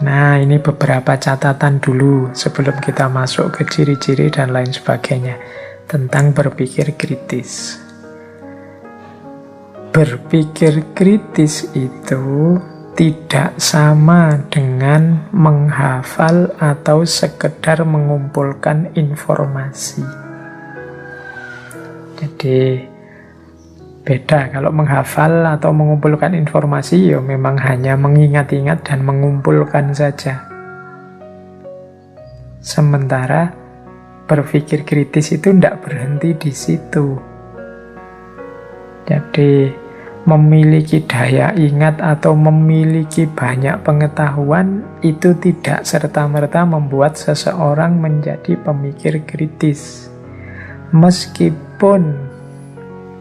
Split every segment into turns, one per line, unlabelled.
Nah, ini beberapa catatan dulu sebelum kita masuk ke ciri-ciri dan lain sebagainya tentang berpikir kritis. Berpikir kritis itu tidak sama dengan menghafal atau sekedar mengumpulkan informasi. Jadi beda, kalau menghafal atau mengumpulkan informasi ya memang hanya mengingat-ingat dan mengumpulkan saja. Sementara berpikir kritis itu tidak berhenti di situ. Jadi memiliki daya ingat atau memiliki banyak pengetahuan itu tidak serta-merta membuat seseorang menjadi pemikir kritis. Meskipun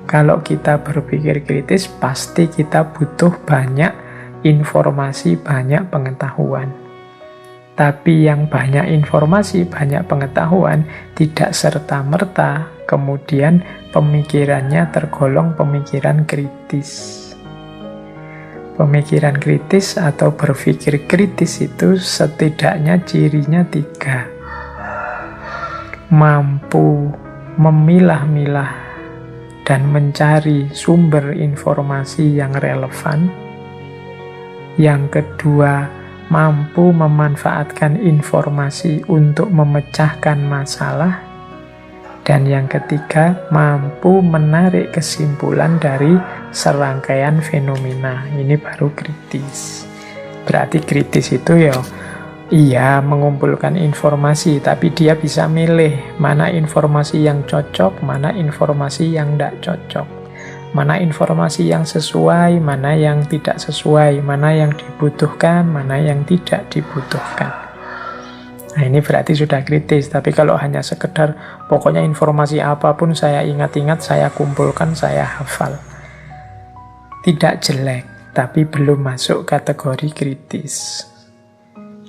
kalau kita berpikir kritis pasti kita butuh banyak informasi, banyak pengetahuan. Tapi yang banyak informasi, banyak pengetahuan tidak serta-merta kemudian pemikirannya tergolong pemikiran kritis. Pemikiran kritis atau berpikir kritis itu setidaknya cirinya 3. Mampu memilah-milah dan mencari sumber informasi yang relevan. Yang kedua, mampu memanfaatkan informasi untuk memecahkan masalah. Dan yang ketiga, mampu menarik kesimpulan dari serangkaian fenomena. Ini baru kritis. Berarti kritis itu ya, iya mengumpulkan informasi, tapi dia bisa milih mana informasi yang cocok, mana informasi yang tidak cocok. Mana informasi yang sesuai, mana yang tidak sesuai, mana yang dibutuhkan, mana yang tidak dibutuhkan. Nah, ini berarti sudah kritis. Tapi kalau hanya sekedar pokoknya informasi apapun saya ingat-ingat, saya kumpulkan, saya hafal, tidak jelek, tapi belum masuk kategori kritis.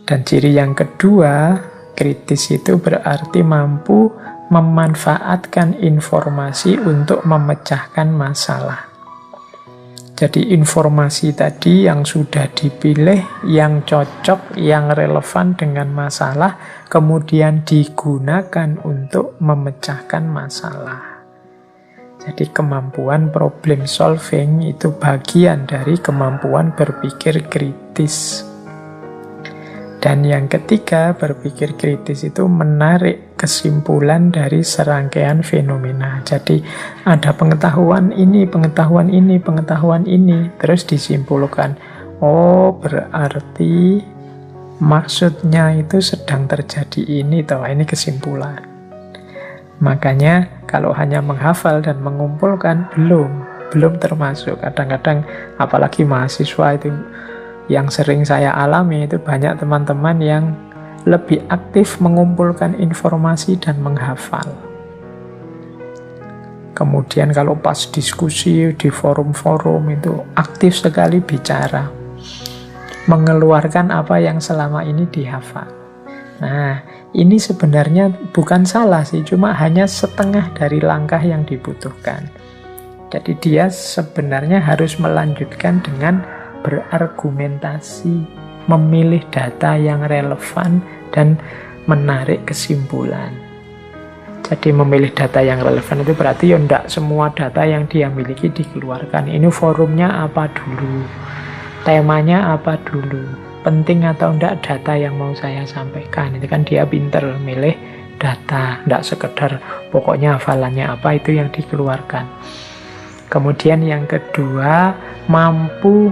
Dan ciri yang kedua, kritis itu berarti mampu memanfaatkan informasi untuk memecahkan masalah. Jadi informasi tadi yang sudah dipilih, yang cocok, yang relevan dengan masalah, kemudian digunakan untuk memecahkan masalah. Jadi kemampuan problem solving itu bagian dari kemampuan berpikir kritis. Dan yang ketiga, berpikir kritis itu menarik kesimpulan dari serangkaian fenomena. Jadi ada pengetahuan ini, pengetahuan ini, pengetahuan ini, terus disimpulkan. Oh, berarti maksudnya itu sedang terjadi ini, toh ini kesimpulan. Makanya kalau hanya menghafal dan mengumpulkan belum termasuk. Kadang-kadang apalagi mahasiswa itu yang sering saya alami itu banyak teman-teman yang lebih aktif mengumpulkan informasi dan menghafal. Kemudian kalau pas diskusi di forum-forum itu aktif sekali bicara, mengeluarkan apa yang selama ini dihafal. Nah, ini sebenarnya bukan salah sih, cuma hanya setengah dari langkah yang dibutuhkan. Jadi dia sebenarnya harus melanjutkan dengan berargumentasi, memilih data yang relevan dan menarik kesimpulan. Jadi memilih data yang relevan itu berarti ya tidak semua data yang dia miliki dikeluarkan. Ini forumnya apa dulu, temanya apa dulu, penting atau tidak data yang mau saya sampaikan. Itu kan dia pinter milih data, tidak sekedar pokoknya hafalannya apa itu yang dikeluarkan. Kemudian yang kedua, mampu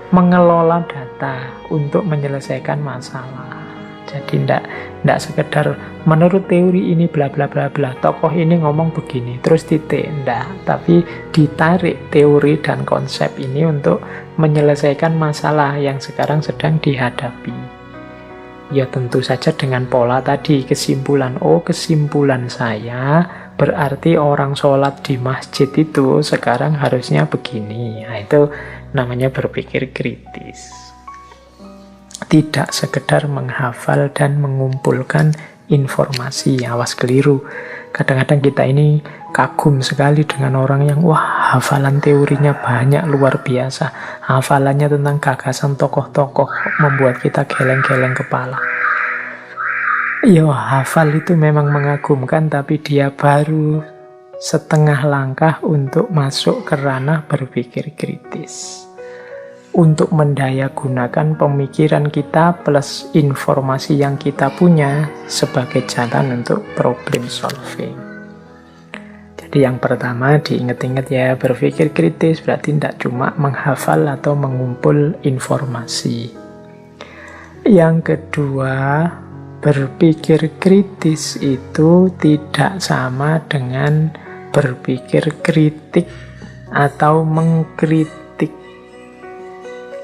mengelola data untuk menyelesaikan masalah. Jadi tidak sekedar menurut teori ini bla bla bla bla, tokoh ini ngomong begini terus titik, tidak, tapi ditarik teori dan konsep ini untuk menyelesaikan masalah yang sekarang sedang dihadapi. Ya tentu saja dengan pola tadi, kesimpulan, oh kesimpulan saya berarti orang sholat di masjid itu sekarang harusnya begini. Nah, itu namanya berpikir kritis. Tidak sekedar menghafal dan mengumpulkan informasi. Awas keliru. Kadang-kadang kita ini kagum sekali dengan orang yang wah hafalan teorinya banyak, luar biasa. Hafalannya tentang gagasan tokoh-tokoh membuat kita geleng-geleng kepala. Ya, hafal itu memang mengagumkan, tapi dia baru setengah langkah untuk masuk ke ranah berpikir kritis. Untuk mendayagunakan pemikiran kita plus informasi yang kita punya sebagai jalan untuk problem solving. Jadi yang pertama diingat-ingat ya, berpikir kritis berarti tidak cuma menghafal atau mengumpul informasi. Yang kedua, berpikir kritis itu tidak sama dengan berpikir kritik atau mengkritik,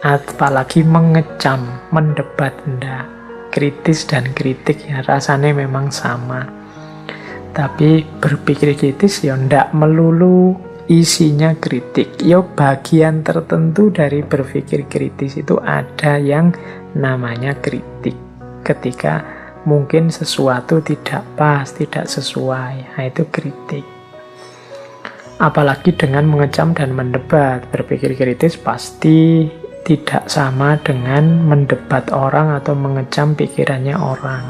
apalagi mengecam, mendebat. Enggak. Kritis dan kritik ya rasanya memang sama, tapi berpikir kritis ya ndak melulu isinya kritik. Ya bagian tertentu dari berpikir kritis itu ada yang namanya kritik, ketika mungkin sesuatu tidak pas, tidak sesuai, nah itu kritik. Apalagi dengan mengecam dan mendebat, berpikir kritis pasti tidak sama dengan mendebat orang atau mengecam pikirannya orang.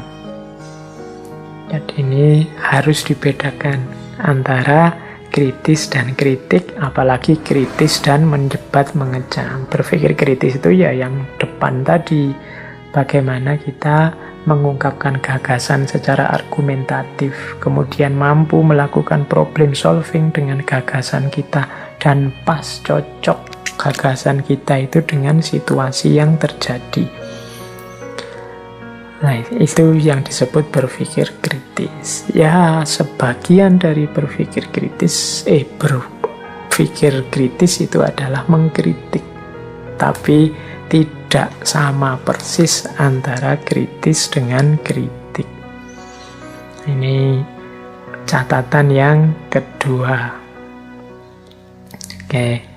Jadi ini harus dibedakan antara kritis dan kritik, apalagi kritis dan mendebat, mengecam. Berpikir kritis itu ya yang depan tadi, bagaimana kita mengungkapkan gagasan secara argumentatif, kemudian mampu melakukan problem solving dengan gagasan kita, dan pas cocok gagasan kita itu dengan situasi yang terjadi. Nah, itu yang disebut berpikir kritis. Ya, sebagian dari berpikir kritis itu adalah mengkritik, tapi tidak sama persis antara kritis dengan kritik. Ini catatan yang kedua. Oke.